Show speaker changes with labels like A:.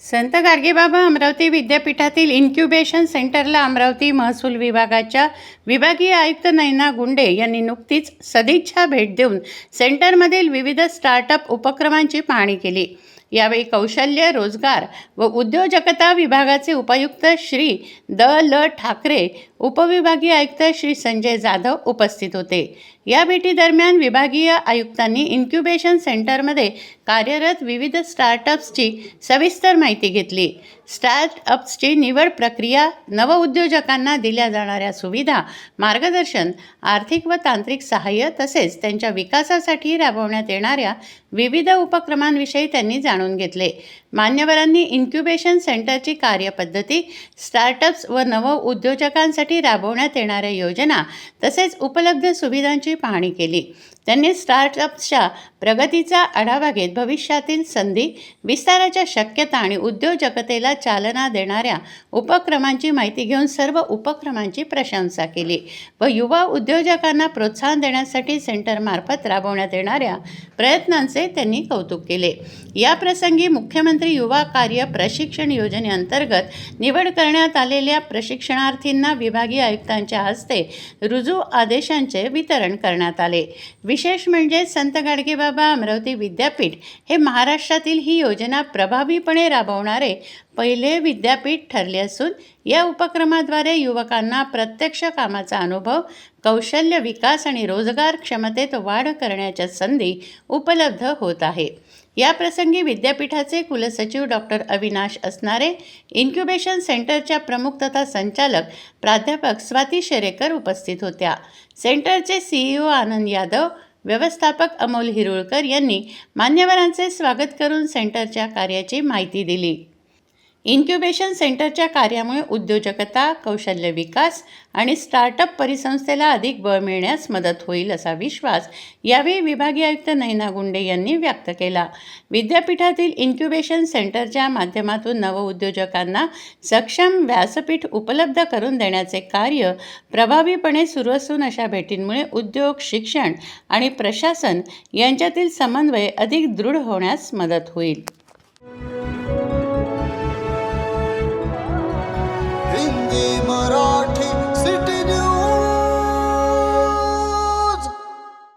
A: संत गाडगेबाबा अमरावती विद्यापीठातील इन्क्युबेशन सेंटरला अमरावती महसूल विभागाच्या विभागीय आयुक्त नयना गुंडे यांनी नुकतीच सदिच्छा भेट देऊन सेंटरमधील विविध स्टार्टअप उपक्रमांची पाहणी केली। यावेळी कौशल्य, रोजगार व उद्योजकता विभागाचे उपायुक्त श्री ल ठाकरे, उपविभागीय आयुक्त श्री संजय जाधव उपस्थित होते। या भेटीदरम्यान विभागीय आयुक्तांनी इन्क्युबेशन सेंटरमध्ये कार्यरत विविध स्टार्टअप्सची सविस्तर माहिती घेतली। स्टार्टअप्सची निवड प्रक्रिया, नवउद्योजकांना दिल्या जाणाऱ्या सुविधा, मार्गदर्शन, आर्थिक व तांत्रिक सहाय्य तसेच त्यांच्या विकासासाठी राबवण्यात येणाऱ्या विविध उपक्रमांविषयी त्यांनी जाणून घेतले। मान्यवरांनी इन्क्युबेशन सेंटरची कार्यपद्धती, स्टार्टअप्स व नवउद्योजकांसाठी राबवण्यात येणाऱ्या योजना तसेच उपलब्ध सुविधांची पाहणी केली। त्यांनी स्टार्टअप्सच्या प्रगतीचा आढावा घेत भविष्यातील संधी, विस्ताराच्या शक्यता आणि उद्योजकतेला चालना देणाऱ्या उपक्रमांची माहिती घेऊन सर्व उपक्रमांची प्रशंसा केली व युवा उद्योजकांना प्रोत्साहन देण्यासाठी सेंटरमार्फत राबवण्यात येणाऱ्या प्रयत्नांचे त्यांनी कौतुक केले। या प्रसंगी मुख्यमंत्री युवा कार्य प्रशिक्षण योजनेअंतर्गत निवड करण्यात आलेल्या प्रशिक्षणार्थींना विभागीय आयुक्तांच्या हस्ते रुजू आदेशांचे वितरण करण्यात आले। विशेष म्हणजे संत गाडगेबाबा अमरावती विद्यापीठ हे महाराष्ट्रातील ही योजना प्रभावीपणे राबवणारे पहिले विद्यापीठ ठरले असून या उपक्रमाद्वारे युवकांना प्रत्यक्ष कामाचा अनुभव, कौशल्य विकास आणि रोजगार क्षमतेत वाढ करण्याच्या संधी उपलब्ध होत आहे। या प्रसंगी विद्यापीठाचे कुलसचिव डॉक्टर अविनाश असणारे, इन्क्युबेशन सेंटरच्या प्रमुख तथा संचालक प्राध्यापक स्वाती शेरेकर उपस्थित होत्या। सेंटरचे CEO आनंद यादव, व्यवस्थापक अमोल हिरुळकर यांनी मान्यवरांचे स्वागत करून सेंटरच्या कार्याची माहिती दिली। इन्क्युबेशन सेंटरच्या कार्यामुळे उद्योजकता, कौशल्य विकास आणि स्टार्टअप परिसंस्थेला अधिक बळ मिळण्यास मदत होईल असा विश्वास यावेळी विभागीय आयुक्त नयना गुंडे यांनी व्यक्त केला। विद्यापीठातील इन्क्युबेशन सेंटरच्या माध्यमातून नवउद्योजकांना सक्षम व्यासपीठ उपलब्ध करून देण्याचे कार्य प्रभावीपणे सुरू असून अशा भेटींमुळे उद्योग, शिक्षण आणि प्रशासन यांच्यातील समन्वय अधिक दृढ होण्यास मदत होईल।
B: हिंदी मराठी